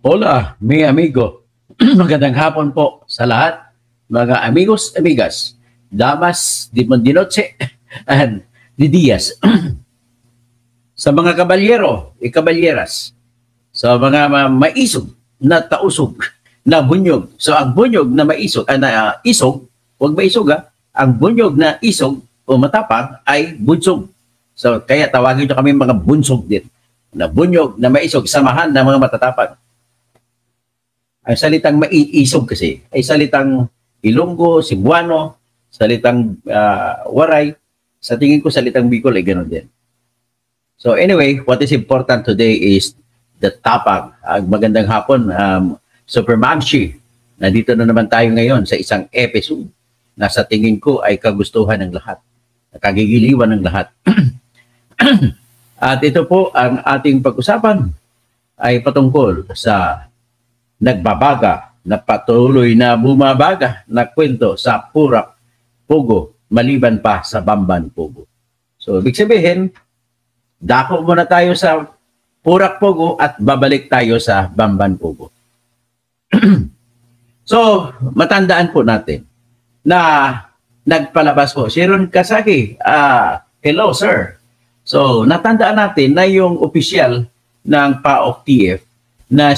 Hola, mi amigo. Magandang hapon po sa lahat, mga amigos, amigas, damas, di noche, and di días. Sa mga kabalyero, kabalyeras, sa mga maisog na tausog na bunyog. So ang bunyog na maisog, isog, huwag maisog ang bunyog na isog o matapang ay bunsog. So kaya tawagin nyo kami mga bunsog din. Na bunyog na maisog, samahan ng mga matatapang. Ang salitang maiisog kasi ay salitang Ilonggo, Cebuano, salitang Waray. Sa tingin ko salitang Bicol ay ganoon din. So anyway, what is important today is the tapang. Magandang hapon, Super Mamshi. Nandito na naman tayo ngayon sa isang episode na sa tingin ko ay kagustuhan ng lahat. Nakagigiliwan ng lahat. At ito po ang ating pag-usapan ay patungkol sa nagbabaga, na patuloy na bumabaga na kwento sa Purak Pugo, maliban pa sa Bamban Pugo. So, ibig sabihin, dako muna tayo sa Purak Pugo at babalik tayo sa Bamban Pugo. So, matandaan po natin na nagpalabas po si Ron Kasagi. Hello, sir. So, natandaan natin na yung opisyal ng PAOK-TF na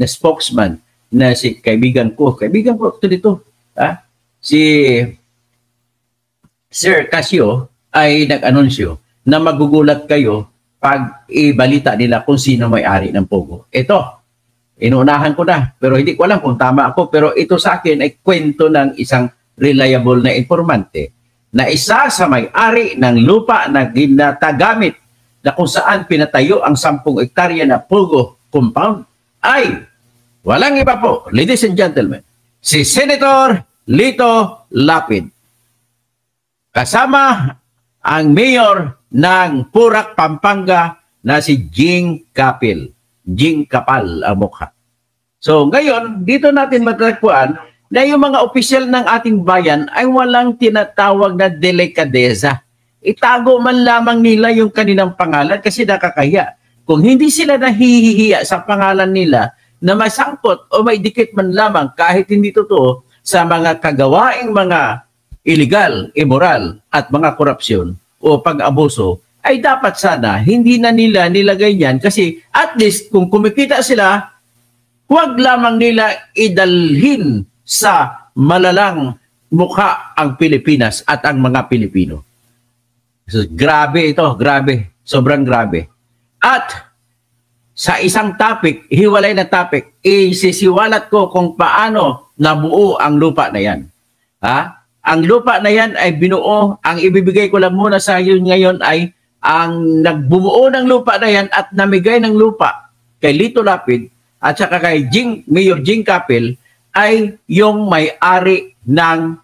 spokesman na si kaibigan ko ito dito, si Sir Casio ay nag-anunsyo na magugulat kayo pag ibalita nila kung sino may-ari ng Pogo. Ito, inuunahan ko na, pero hindi ko alam kung tama ako, pero ito sa akin ay kwento ng isang reliable na informante na isa sa may-ari ng lupa na ginatagamit na kung saan pinatayo ang 10 hektarya na Pogo compound ay walang iba po, ladies and gentlemen, si Senator Lito Lapid. Kasama ang mayor ng Purak, Pampanga na si Jing Kapil. Jing Kapal ang mukha. So ngayon, dito natin matatagpuan na yung mga opisyal ng ating bayan ay walang tinatawag na delikadeza. Itago man lamang nila yung kanilang pangalan kasi nakakahiya. Kung hindi sila nahihihiya sa pangalan nila na masangkot o may dikit man lamang kahit hindi totoo sa mga kagawaing mga illegal, immoral at mga korupsyon o pag-abuso, ay dapat sana hindi na nila nilagay yan kasi at least kung kumikita sila, huwag lamang nila idalhin sa malalang mukha ang Pilipinas at ang mga Pilipino. So, grabe ito, grabe. Sobrang grabe. At sa isang topic, hiwalay na topic, isisiwalat ko kung paano nabuo ang lupa na yan. Ang lupa na yan ay binuo, ang ibibigay ko lang muna sa iyo ngayon ay ang nagbumuo ng lupa na yan at namigay ng lupa kay Lito Lapid at saka kay Mayor Jing Kapil ay yung may-ari ng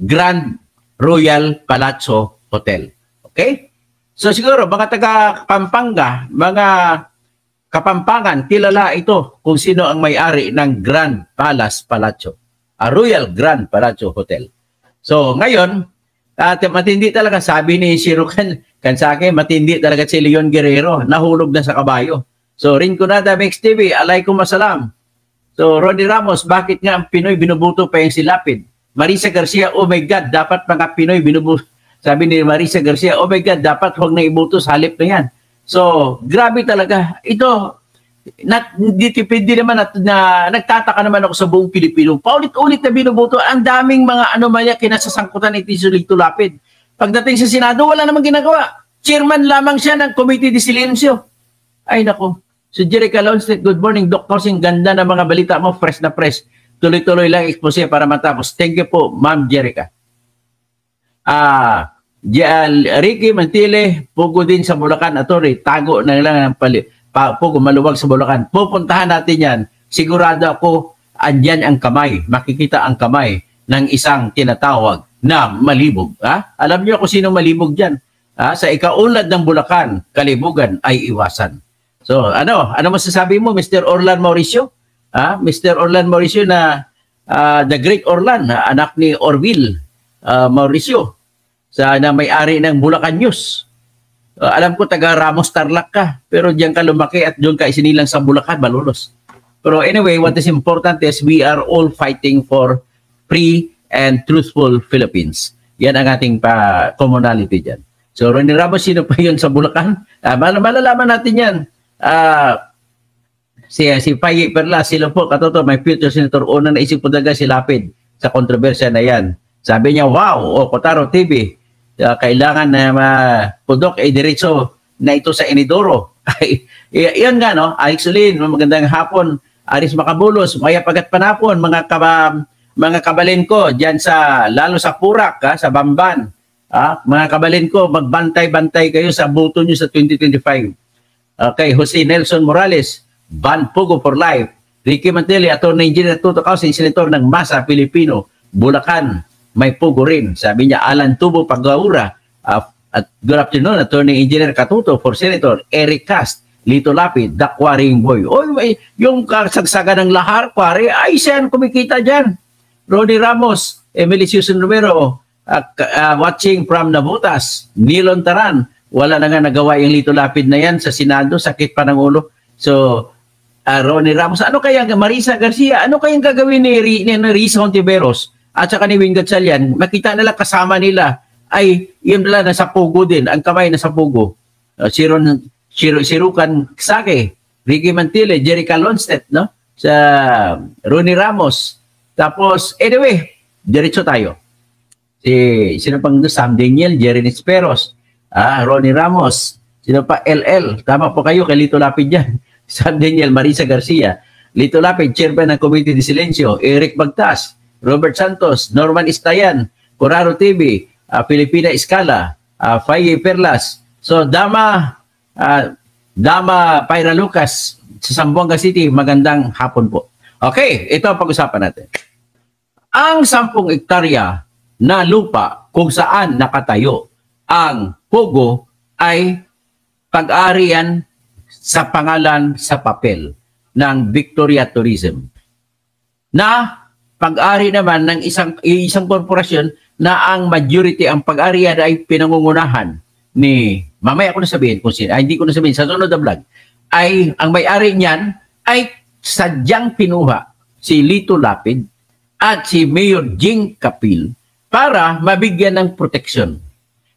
Grand Royal Palazzo Hotel. Okay? So siguro mga taga Pampanga, mga Kapampangan, kilala ito kung sino ang may-ari ng Grand Palace Palazzo, Royal Grand Palazzo Hotel. So ngayon, matindi talaga, sabi ni Shiro Kansake, matindi talaga si Leon Guerrero, nahulog na sa kabayo. So Rin Kunada, Mix TV, alaikum assalam. So Roddy Ramos, bakit nga ang Pinoy binubuto pa yung si Lapid? Marisa Garcia, oh my God, dapat mga Pinoy binubuto. Sabi ni Marisa Garcia, oh my God, dapat huwag na ibuto sa halip na yan. So, grabe talaga. Ito, depende naman na nagtataka naman ako sa buong Pilipino. Paulit-ulit na binubuto. Ang daming mga anomalya kinasasangkutan ni Lito Lapid. Pagdating sa Senado, wala namang ginagawa. Chairman lamang siya ng Committee de Silencio. Ay, nako. So, Jerica Lonstedt, good morning. Dr. Sing, ganda na mga balita mo. Fresh na fresh. Tuloy-tuloy lang expose para matapos. Thank you po, Ma'am Jerica. Ricky Mantile, Pugo din sa Bulacan, Atty. Tago na lang ng Pugo, maluwag sa Bulacan. Pupuntahan natin yan. Sigurado ako, andyan ang kamay. Makikita ang kamay ng isang tinatawag na malibog. Alam niyo kung sino malibog dyan. Sa ikaunlad ng Bulacan, kalibugan ay iwasan. So, ano masasabi mo, Mr. Orlan Mauricio? Mr. Orlan Mauricio na the Great Orlan, anak ni Orville Mauricio. Na may-ari ng Bulacan News. Alam ko taga Ramos Tarlac ka, pero diyan ka lumaki at doon ka isinilang sa Bulacan, Malolos. Pero anyway, what is important is we are all fighting for free and truthful Philippines. Yan ang ating commonality dyan. So, Ronnie Ramos, sino pa yun sa Bulacan? Malalaman natin yan. Si Faye Perlas, sila po, katoto, may future senator, unang naisip po talaga si Lapid sa kontrobersya na yan. Sabi niya, wow, Kotaro TV, kailangan na pudok, diretso na ito sa Inidoro. Yan nga, no? Actually, magandang hapon, Aris Macabulos, maya pagat panapon, mga kabalin ko, dyan sa, lalo sa Purak, sa Bamban. Mga kabalin ko, magbantay-bantay kayo sa boto nyo sa 2025. Okay, Jose Nelson Morales, Ban Pugo for Life. Ricky Mantelli, Attorney Engineer Tuto Kausin, Senator ng Masa Pilipino, Bulacan, may Pugo rin. Sabi niya, Alan Tubo Pagaura, at good afternoon, Attorney Engineer Katuto for Senator, Eric Cast, Lito Lapid, The Quarrying Boy. Yung kasagsaga ng lahar, Quarry, ay siya kumikita dyan. Ronnie Ramos, Emily Susan Romero, watching from Nabutas, Nilon Taran, wala na nga nagawa yung Lito Lapid na yan sa Senado, sakit pa ng ulo. So, Ronnie Ramos, ano kaya, Marisa Garcia, ano kayang gagawin ni Risa Hontiveros at saka ni Wing Gatchalian? Makita nila kasama nila ay yun nila nasa Pugo din, ang kamay nasa Pugo. Sirukan Sake, Ricky Mantile, Jerica Lonstedt, no? Sa Ronnie Ramos. Tapos, anyway, diretso tayo. Sino pang Sam Daniel, Jerry Nisperos, Ronnie Ramos, sino pa LL, tama po kayo kay Lito Lapid dyan. Sam Daniel, Marisa Garcia, Lito Lapid, Chairman ng Committee de Silencio, Eric Bagtas, Robert Santos, Norman Istayan, Coraro TV, Filipina Escala, Faye Perlas. So, Dama Paira Lucas sa Zamboanga City, magandang hapon po. Okay, ito ang pag-usapan natin. Ang 10 hektarya na lupa kung saan nakatayo ang Pugo ay pag-arian sa pangalan sa papel ng Victoria Tourism na pag-ari naman ng isang korporasyon na ang majority, ang pag-arian ay pinangungunahan ni, mamaya ko na sabihin kung sino, hindi ko na sabihin, sa sunod na vlog, ay ang may-ari niyan ay sadyang pinuha si Lito Lapid at si Mayor Jing Capil para mabigyan ng proteksyon.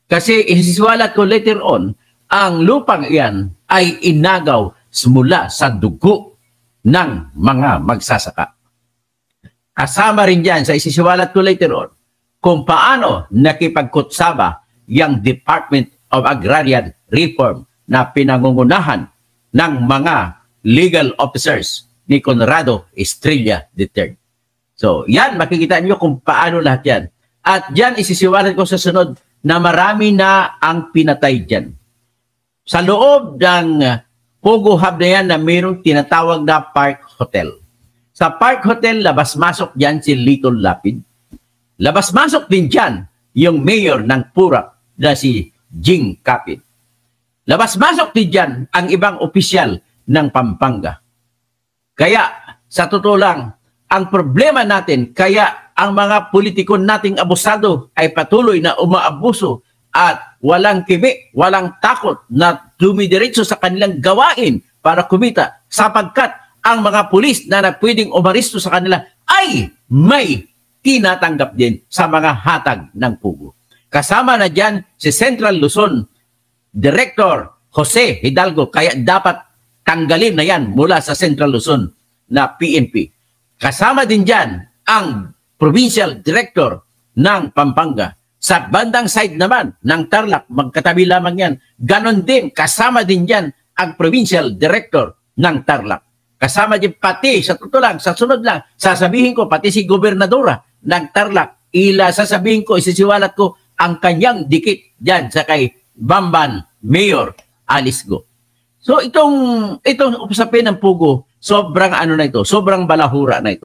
Kasi isisiwalat ko later on, ang lupang iyan ay inagaw mula sa dugo ng mga magsasaka. Kasama rin dyan sa isisiwalat ko later on kung paano nakipagkutsaba yung Department of Agrarian Reform na pinangungunahan ng mga legal officers ni Conrado Estrella III. So, yan, makikita nyo kung paano lahat yan. At dyan, isisiwalat ko sa sunod na marami na ang pinatay dyan. Sa loob ng Pugo Hub na yan na mayroong tinatawag na Park Hotel. Sa Park Hotel, labas-masok dyan si Lito Lapid. Labas-masok din dyan yung mayor ng Purak na si Jing Capil. Labas-masok din dyan ang ibang opisyal ng Pampanga. Kaya, sa totoo lang, ang problema natin, kaya ang mga politiko nating abusado ay patuloy na umaabuso at walang kimi, walang takot na dumidiretso sa kanilang gawain para kumita sapagkat ang mga pulis na pwedeng umaristo sa kanila ay may tinatanggap din sa mga hatag ng Pugo. Kasama na dyan si Central Luzon Director Jose Hidalgo, kaya dapat tanggalin na yan mula sa Central Luzon na PNP. Kasama din dyan ang Provincial Director ng Pampanga. Sa bandang side naman ng Tarlac, magkatabi lamang yan. Ganon din, kasama din dyan ang Provincial Director ng Tarlac. Kasama din pati, sa totoo lang, sa sunod lang, sasabihin ko, pati si Gobernadora ng Tarlac, sasabihin ko, isisiwalat ko ang kanyang dikit dyan sa kay Bamban Mayor Alice Go. So itong usapin ng Pugo, sobrang ano na ito, sobrang balahura na ito.